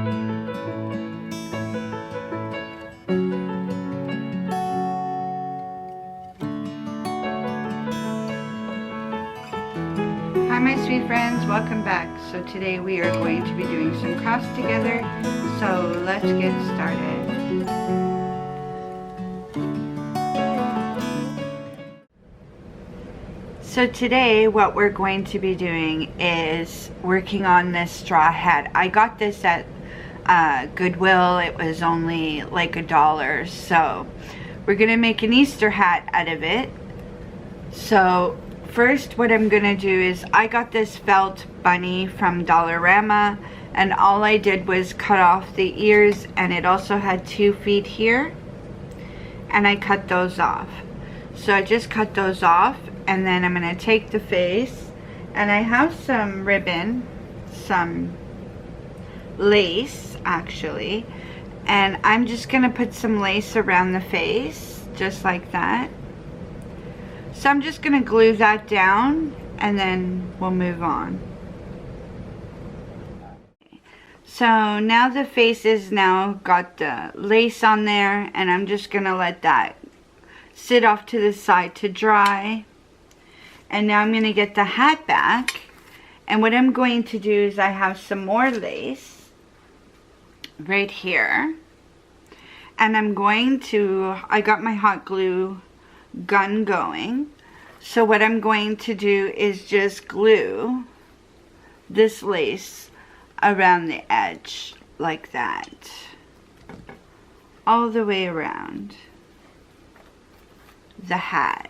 Hi my sweet friends, welcome back. So today we are going to be doing some crafts together, so let's get started. So today what we're going to be doing is working on this straw hat. I got this at Goodwill. It was only like $1, so we're gonna make an Easter hat out of it. So first what I'm gonna do is, I got this felt bunny from Dollarama, and all I did was cut off the ears, and it also had 2 feet here, and I cut those off. So I just cut those off, and then I'm gonna take the face, and I have some ribbon, some lace actually, and I'm just gonna put some lace around the face just like that. So I'm just gonna glue that down and then we'll move on. So now the face is now got the lace on there, and I'm just gonna let that sit off to the side to dry. And now I'm gonna get the hat back, and what I'm going to do is, I have some more lace right here, and I'm going to, I got my hot glue gun going. So what I'm going to do is just glue this lace around the edge like that, all the way around the hat.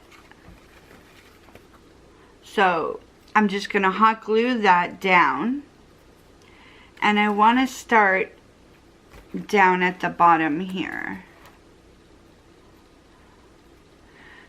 So I'm just gonna hot glue that down, and I want to start down at the bottom here.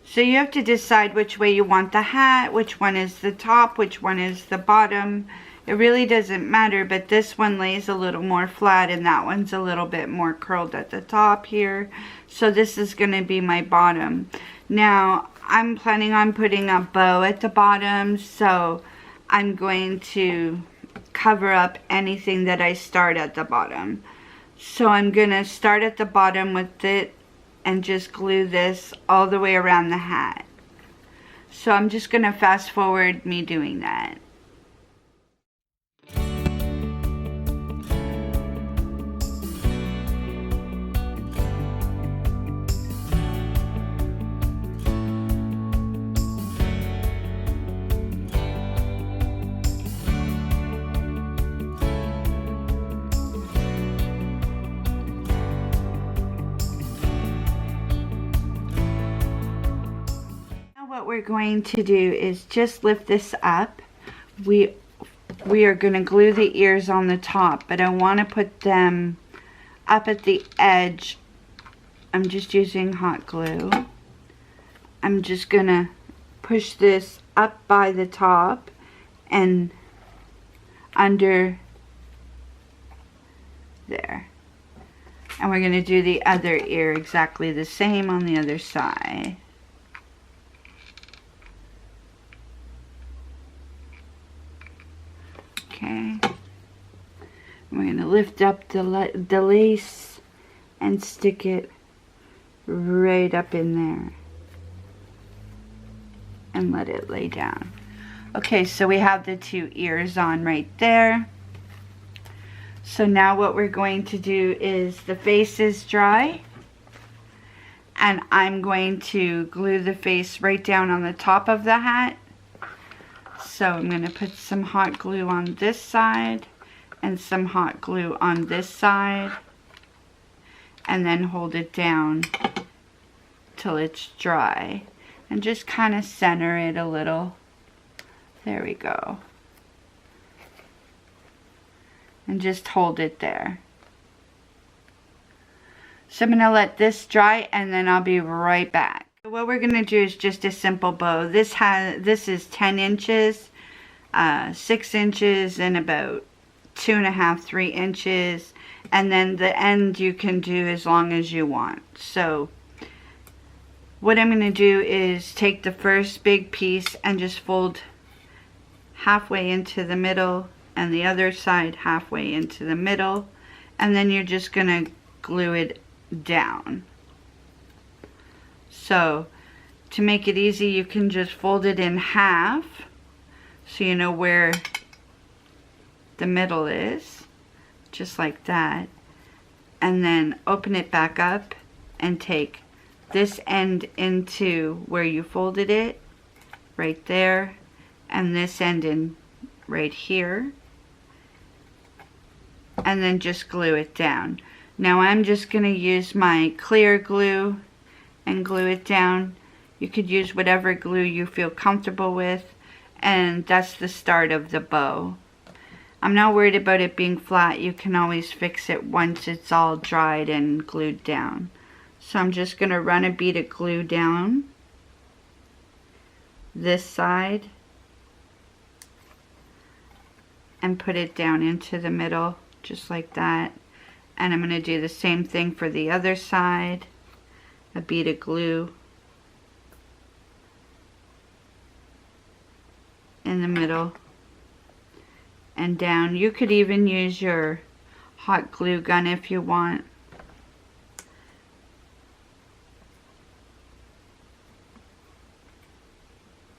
So you have to decide which way you want the hat, which one is the top, which one is the bottom. It really doesn't matter, but this one lays a little more flat, and that one's a little bit more curled at the top here. So this is going to be my bottom. Now I'm planning on putting a bow at the bottom, so I'm going to cover up anything that I start at the bottom. So I'm going to start at the bottom with it and just glue this all the way around the hat. So I'm just going to fast forward me doing that. What we're going to do is just lift this up. We are going to glue the ears on the top, but I want to put them up at the edge. I'm just using hot glue. I'm just going to push this up by the top and under there. And we're going to do the other ear exactly the same on the other side. Okay, we're going to lift up the lace and stick it right up in there and let it lay down. Okay, so we have the 2 ears on right there. So now what we're going to do is, the face is dry, and I'm going to glue the face right down on the top of the hat. So I'm going to put some hot glue on this side and some hot glue on this side, and then hold it down till it's dry, and just kind of center it a little. There we go. And just hold it there. So I'm going to let this dry, and then I'll be right back. What we're going to do is just a simple bow. This is 10 inches, 6 inches, and about 2.5, 3 inches. And then the end you can do as long as you want. So what I'm going to do is take the first big piece and just fold halfway into the middle, and the other side halfway into the middle, and then you're just gonna glue it down. So to make it easy, you can just fold it in half so you know where the middle is, just like that, and then open it back up and take this end into where you folded it, right there, and this end in right here, and then just glue it down. Now I'm just going to use my clear glue and glue it down. You could use whatever glue you feel comfortable with, and that's the start of the bow. I'm not worried about it being flat. You can always fix it once it's all dried and glued down. So I'm just going to run a bead of glue down this side and put it down into the middle, just like that. And I'm going to do the same thing for the other side. A bead of glue in the middle and down. You could even use your hot glue gun if you want.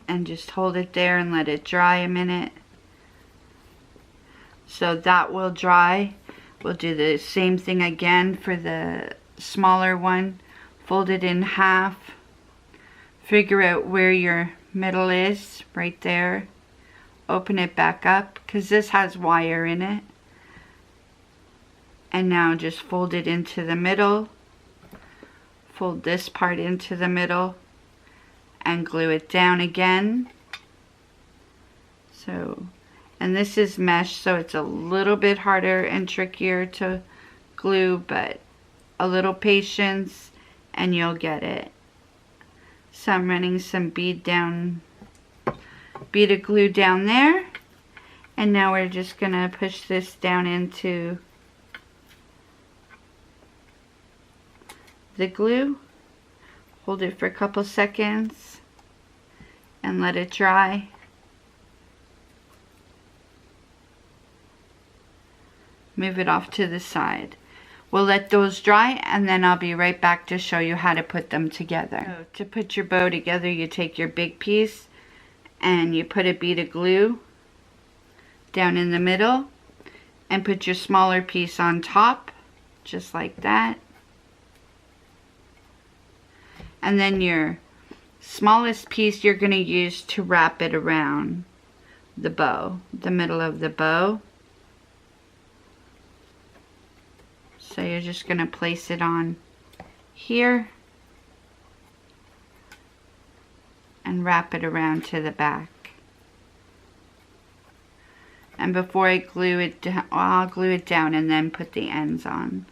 And just hold it there and let it dry a minute. So that will dry. We'll do the same thing again for the smaller one. Fold it in half. Figure out where your middle is, right there. Open it back up, because this has wire in it. And now just fold it into the middle. Fold this part into the middle and glue it down again. So, and this is mesh, so it's a little bit harder and trickier to glue, but a little patience and you'll get it. So I'm running some bead of glue down there, and now we're just gonna push this down into the glue. Hold it for a couple seconds and let it dry. Move it off to the side. We'll let those dry, and then I'll be right back to show you how to put them together. So to put your bow together, you take your big piece and you put a bead of glue down in the middle and put your smaller piece on top, just like that. And then your smallest piece you're going to use to wrap it around the bow, the middle of the bow. So you're just going to place it on here and wrap it around to the back. And before I glue it down, I'll glue it down and then put the ends on.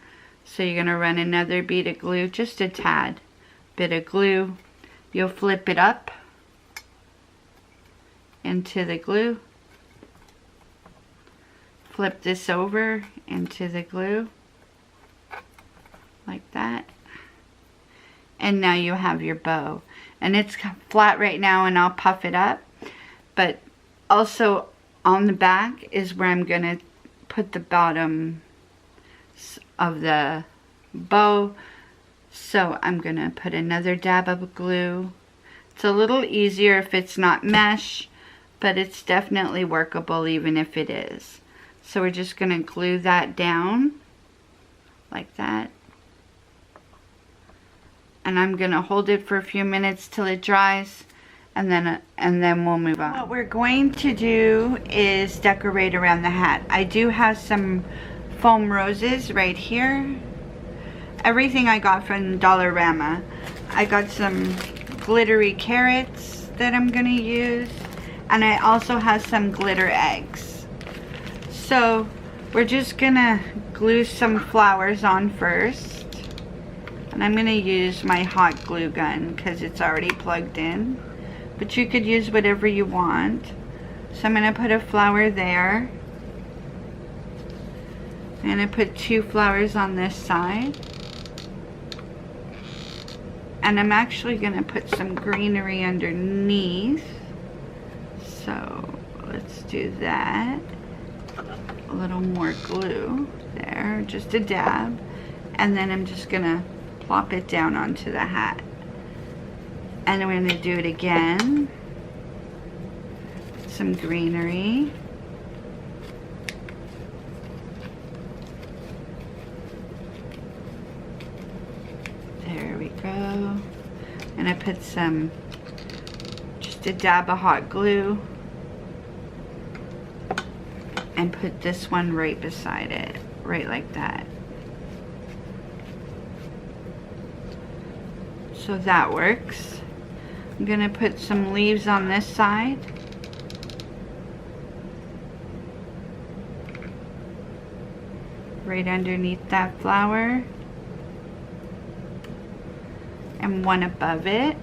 So you're going to run another bead of glue, just a tad bit of glue. You'll flip it up into the glue. Flip this over into the glue. Like that. And now you have your bow. And it's flat right now, and I'll puff it up. But also on the back is where I'm going to put the bottom of the bow. So I'm going to put another dab of glue. It's a little easier if it's not mesh, but it's definitely workable even if it is. So we're just going to glue that down like that. And I'm going to hold it for a few minutes till it dries, and then we'll move on. What we're going to do is decorate around the hat. I do have some foam roses right here. Everything I got from Dollarama. I got some glittery carrots that I'm going to use, and I also have some glitter eggs. So we're just going to glue some flowers on first. And I'm going to use my hot glue gun because it's already plugged in. But you could use whatever you want. So I'm going to put a flower there. I'm going to put 2 flowers on this side. And I'm actually going to put some greenery underneath. So let's do that. A little more glue there. just a dab. And then I'm just gonna plop it down onto the hat. And I'm gonna do it again. Some greenery. There we go. And I put some, just a dab of hot glue. And put this one right beside it, right like that. So that works. I'm gonna put some leaves on this side. Right underneath that flower. And one above it.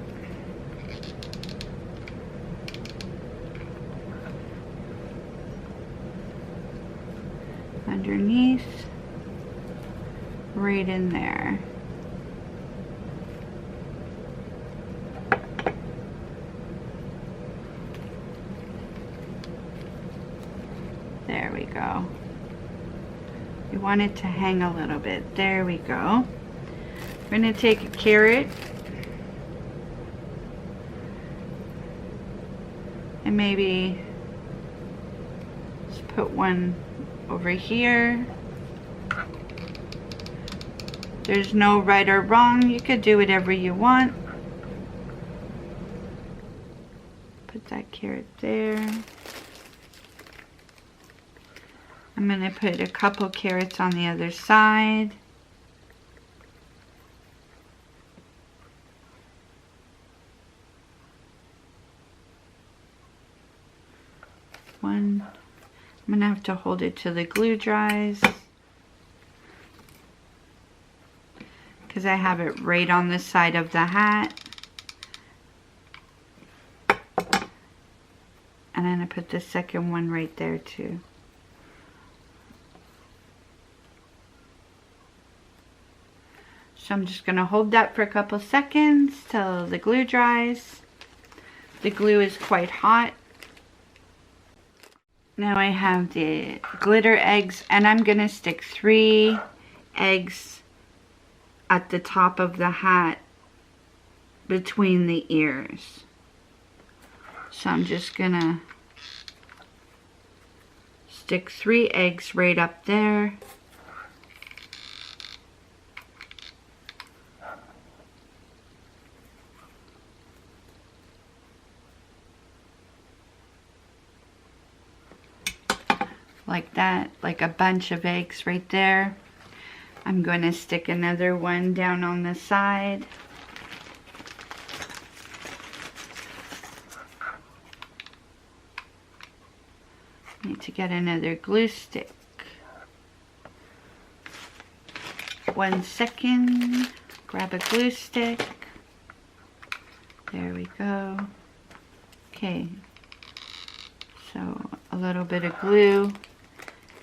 Underneath. Right in there. There we go. You want it to hang a little bit. There we go. We're going to take a carrot and maybe just put one over here. There's no right or wrong. You could do whatever you want. Put that carrot there. I'm going to put a couple carrots on the other side. One. I'm going to have to hold it till the glue dries, because I have it right on the side of the hat. And then I put the second one right there too. So I'm just going to hold that for a couple seconds till the glue dries. The glue is quite hot. Now I have the glitter eggs, and I'm going to stick 3 eggs at the top of the hat between the ears. So I'm just going to stick 3 eggs right up there. Like that, like a bunch of eggs right there. I'm going to stick another one down on the side. Need to get another glue stick. 1 second. Grab a glue stick. There we go. Okay. So a little bit of glue.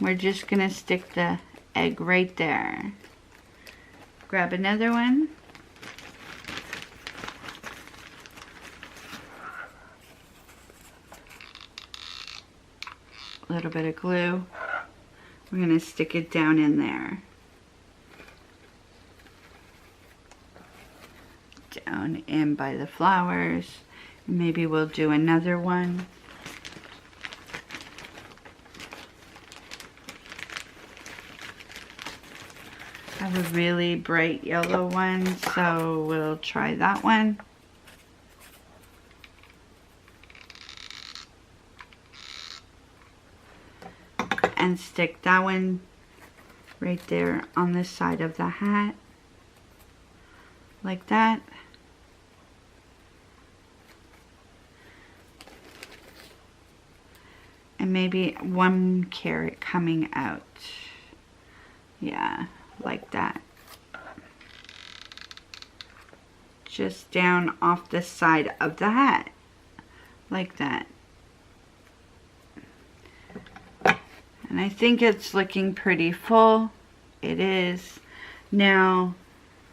We're just going to stick the egg right there. Grab another one. A little bit of glue. We're going to stick it down in there. Down in by the flowers. Maybe we'll do another one. I have a really bright yellow one, so we'll try that one. And stick that one right there on the side of the hat. Like that. And maybe 1 carrot coming out. Yeah. Like that. Just down off the side of the hat. Like that. And I think it's looking pretty full. It is. Now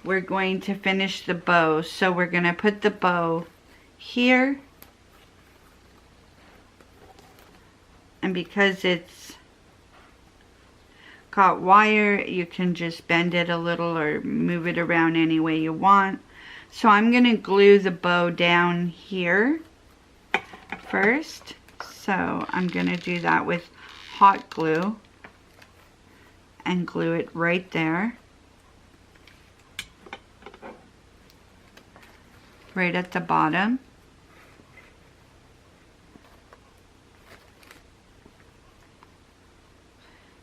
we're going to finish the bow. So we're going to put the bow here. And because it's got wire, you can just bend it a little or move it around any way you want. So I'm going to glue the bow down here first. So I'm going to do that with hot glue and glue it right there. Right at the bottom.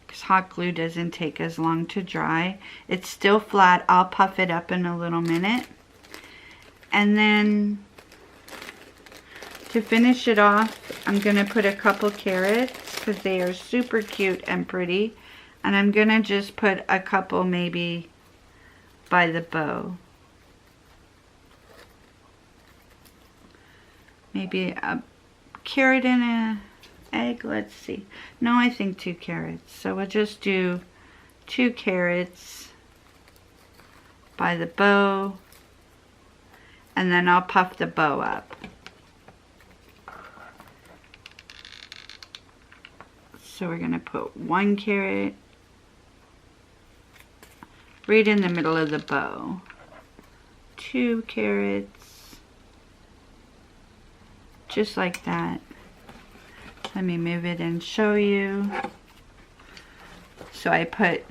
Because hot glue doesn't take as long to dry. It's still flat. I'll puff it up in a little minute. And then to finish it off, I'm going to put a couple carrots because they are super cute and pretty. And I'm going to just put a couple maybe by the bow. Maybe a carrot and an egg, let's see. No, I think 2 carrots. So we'll just do 2 carrots by the bow. And then I'll puff the bow up. So we're going to put 1 carrot right in the middle of the bow. 2 carrots. Just like that. Let me move it and show you. So I put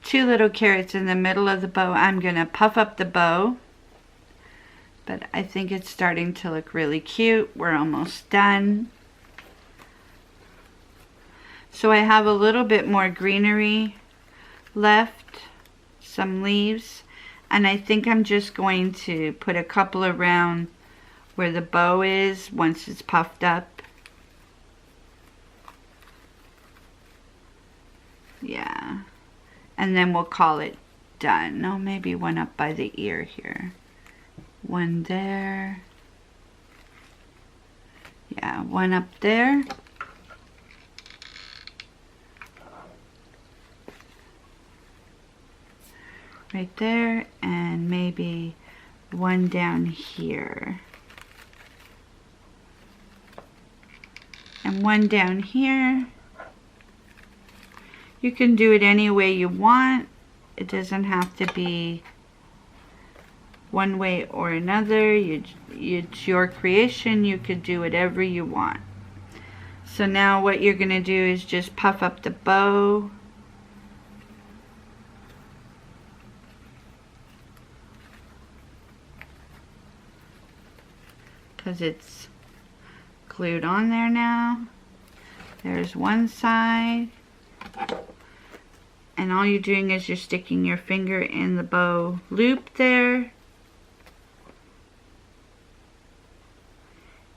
2 little carrots in the middle of the bow. I'm going to puff up the bow. But I think it's starting to look really cute. We're almost done. So I have a little bit more greenery left. Some leaves. And I think I'm just going to put a couple around where the bow is once it's puffed up. Yeah. And then we'll call it done. Oh, maybe 1 up by the ear here. 1 there. Yeah, 1 up there. Right there. And maybe 1 down here. And 1 down here. You can do it any way you want. It doesn't have to be one way or another. It's your creation. You could do whatever you want. So now what you're going to do is just puff up the bow. Because it's glued on there now. There's one side. And all you're doing is you're sticking your finger in the bow loop there.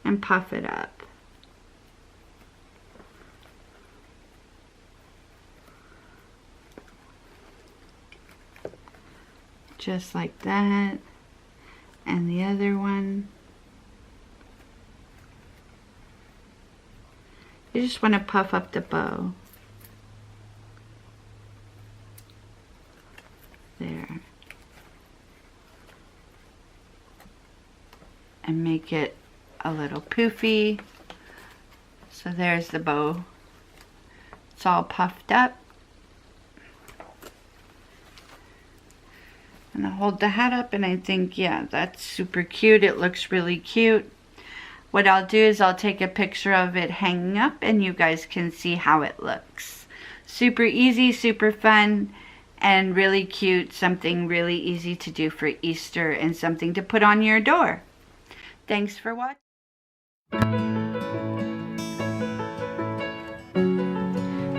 And puff it up. Just like that. And the other one. You just want to puff up the bow. There. And make it a little poofy. So there's the bow. It's all puffed up. And I hold the hat up and I think, yeah, that's super cute. It looks really cute. What I'll do is I'll take a picture of it hanging up and you guys can see how it looks. Super easy, super fun, and really cute. Something really easy to do for Easter and something to put on your door. Thanks for watching.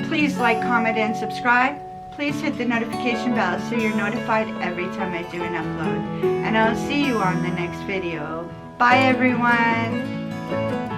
Please like, comment, and subscribe. Please hit the notification bell so you're notified every time I do an upload. And I'll see you on the next video. Bye everyone!